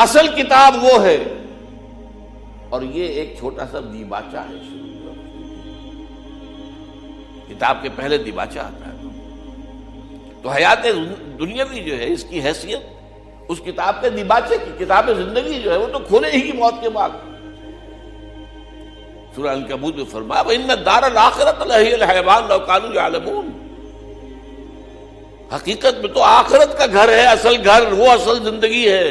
اصل کتاب وہ ہے، اور یہ ایک چھوٹا سا دیباچہ ہے شروع میں۔ کتاب کے پہلے دیباچہ آتا ہے۔ تو حیات دنیاوی جو ہے اس کی حیثیت اس کتاب کے دیباچے کی، کتاب زندگی جو ہے وہ تو کھولے ہی کی موت کے بعد۔ سورہ عنکبوت میں فرمایا وَإِنَّ الدَّارَ الْآخِرَةَ لَهِيَ الْحَيَوَانُ لَوْ كَانُوا يَعْلَمُونَ، حقیقت میں تو آخرت کا گھر ہے، اصل گھر، وہ اصل زندگی ہے۔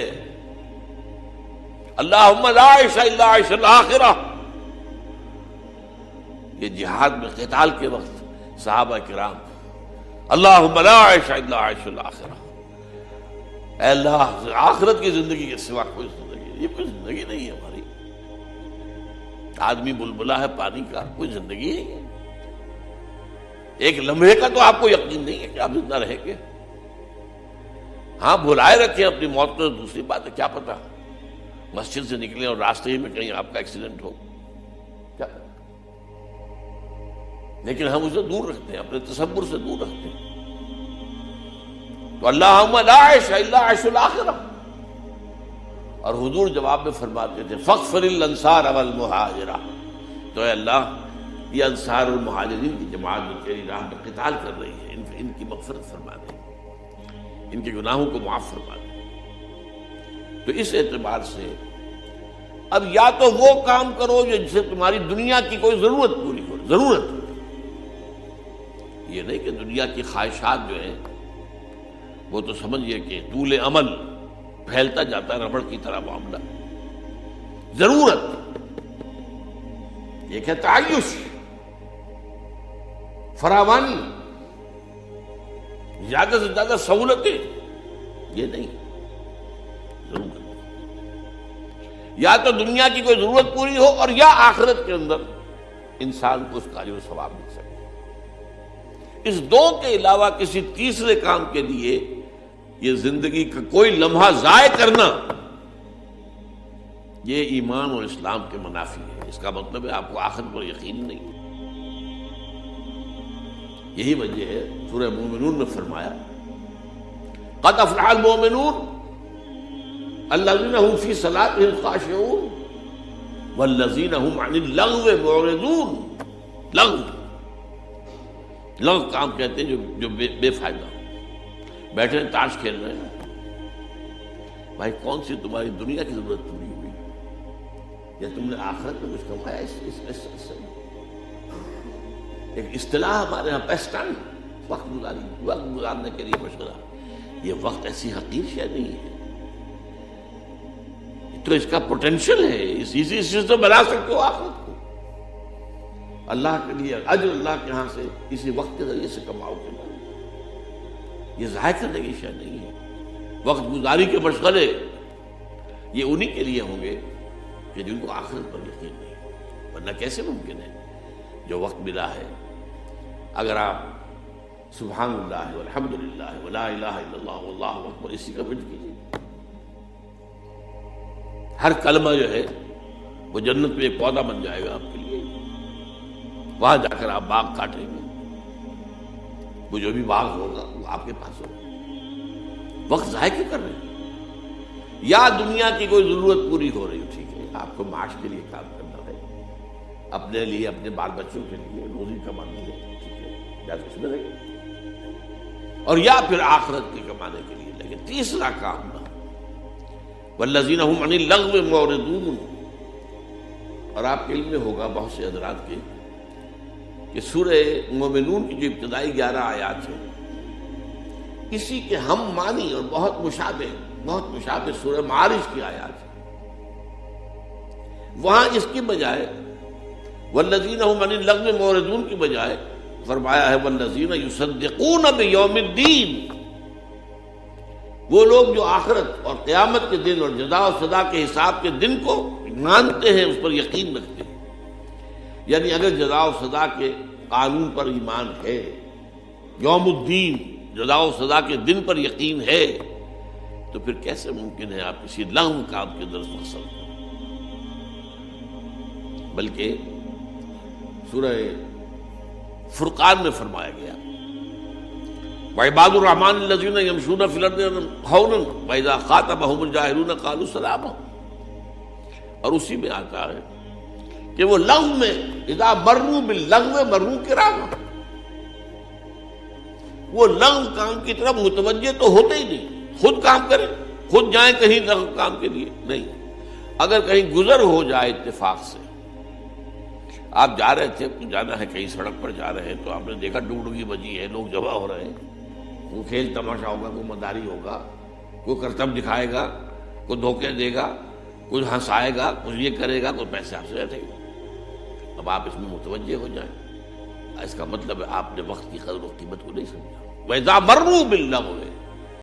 اللہم لا عیش الا عیش الآخرہ، یہ جہاد میں قتال کے وقت صحابہ کرام، اللہم لا عیش الا عیش الآخرہ، اے اللہ آخرت کی زندگی کے سوا کوئی زندگی، یہ کوئی زندگی نہیں ہے ہماری۔ آدمی بلبلا ہے پانی کا، کوئی زندگی نہیں ہے۔ ایک لمحے کا تو آپ کو یقین نہیں ہے کہ آپ زندہ رہیں گے۔ ہاں بھلائے رکھیں اپنی موت کو، دوسری بات ہے، کیا پتا مسجد سے نکلیں اور راستے ہی میں کہیں آپ کا ایکسیڈنٹ ہو، کیا پتا؟ لیکن ہم اسے دور رکھتے ہیں، اپنے تصور سے دور رکھتے ہیں۔ تو اللہم لا عیش الا عیش الآخرہ، اور حضور جواب میں فرماتے تھے فاغفر الانصار والمہاجرہ، تو اے اللہ یہ انصار اور مہاجرین کی جماعت جو تیری راہ میں قتال کر رہی ہے، ان کی مغفرت فرما دے، ان کے گناہوں کو معاف فرما دے۔ تو اس اعتبار سے اب یا تو وہ کام کرو جن سے تمہاری دنیا کی کوئی ضرورت پوری ہو، ضرورت، یہ نہیں کہ دنیا کی خواہشات جو ہیں وہ تو سمجھئے کہ طول عمل پھیلتا جاتا ہے ربڑ کی طرح معاملہ۔ ضرورت ایک ہے تعیش، فراوانی، زیادہ سے زیادہ سہولتیں، یہ نہیں ضرورت۔ یا تو دنیا کی کوئی ضرورت پوری ہو، اور یا آخرت کے اندر انسان کو اس کا اجر و ثواب مل سکے۔ اس دو کے علاوہ کسی تیسرے کام کے لیے یہ زندگی کا کوئی لمحہ ضائع کرنا، یہ ایمان اور اسلام کے منافی ہے۔ اس کا مطلب ہے آپ کو آخرت پر یقین نہیں۔ یہی وجہ ہے سورہ مومنون میں فرمایا قد افلح المؤمنون الذین هم فی صلاتهم خاشعون والذین هم عن اللغو معرضون۔ لغو کام کہتے ہیں جو بے فائدہ، بیٹھے ہیں تاش کھیل رہے ہیں، بھائی کون سی تمہاری دنیا کی ضرورت پوری ہوئی یا تم نے آخرت میں کچھ کمایا؟ اس سے ایک اصطلاح ہمارے یہاں پیسٹائم، وقت گزارنے کے لیے مشغلہ، یہ وقت ایسی حقیر شے نہیں ہے، تو اس کا پوٹینشل ہے، اسی سے بنا سکتے ہو آخرت کو، اللہ کے لیے اجر اللہ کے ہاں سے اسی وقت کے ذریعے سے کماؤ گے، یہ ضائع کرنے کی شے نہیں ہے۔ وقت گزاری کے مشغلے یہ انہی کے لیے ہوں گے کہ جن کو آخرت پر یقین نہیں، ورنہ کیسے ممکن ہے جو وقت ملا ہے اگر آپ سبحان اللہ والحمد للہ ولا الہ الا اللہ واللہ اکبر اسی کا ورد کیجیے، ہر کلمہ جو ہے وہ جنت میں ایک پودا بن جائے گا آپ کے لیے، وہاں جا کر آپ باغ کاٹیں گے، وہ جو بھی باغ ہوگا وہ آپ کے پاس ہوگا۔ وقت ضائع کیوں کر رہے ہیں؟ یا دنیا کی کوئی ضرورت پوری ہو رہی ہے، ٹھیک ہے، آپ کو معاش کے لیے کام کرنا ہے، اپنے لیے اپنے بال بچوں کے لیے روزی کمانی ہے، ٹھیک ہے، یا تو اس میں لگے، اور یا پھر آخرت کے کمانے کے لیے لگے۔ تیسرا کام نہ، والذین هم عن اللغو معرضون، اور آپ کے علم میں ہوگا بہت سے حضرات کے کہ سورہ مومنون کی جو ابتدائی 11 آیات ہیں اسی کے ہم معنی اور بہت مشابہ سورہ معارج کی آیات ہیں، وہاں اس کی بجائے والذین هم عن اللغو معرضون کی بجائے فرمایا ہے والذین یصدقون بیوم الدین، وہ لوگ جو آخرت اور قیامت کے دن اور جزا و سزا کے حساب کے دن کو مانتے ہیں، اس پر یقین رکھتے ہیں۔ یعنی اگر جزا و سزا کے قانون پر ایمان ہے، یوم الدین جزا و سزا کے دن پر یقین ہے، تو پھر کیسے ممکن ہے آپ کسی لغو کام کے درس مقصد کریں؟ بلکہ سورہ فرقان میں فرمایا گیا وعباد الرحمن الذین یمشون فی الارض ہونا واذا خاطبهم الجاہلون قالوا سلاما. اور اسی میں آتا ہے کہ وہ لغو میں اذا مروا باللغو مروا کراما، وہ لغو کام کی طرف متوجہ تو ہوتے ہی نہیں، خود کام کریں، خود جائیں کہیں لغو کام کے لیے نہیں. اگر کہیں گزر ہو جائے اتفاق سے، آپ جا رہے تھے، جانا ہے کہیں سڑک پر جا رہے ہیں تو آپ نے دیکھا ڈگڈگی بجی ہے، لوگ جمع ہو رہے ہیں، کوئی کھیل تماشا ہوگا، کوئی مداری ہوگا، کوئی کرتب دکھائے گا، کوئی دھوکے دے گا، کوئی ہنسائے گا، کوئی یہ کرے گا، کوئی پیسے آپ سے رہے گا. اب آپ اس میں متوجہ ہو جائیں، اس کا مطلب ہے آپ نے وقت کی قدر و قیمت کو نہیں سمجھا. وَإِذَا مَرُّوا بِاللَّغْوِ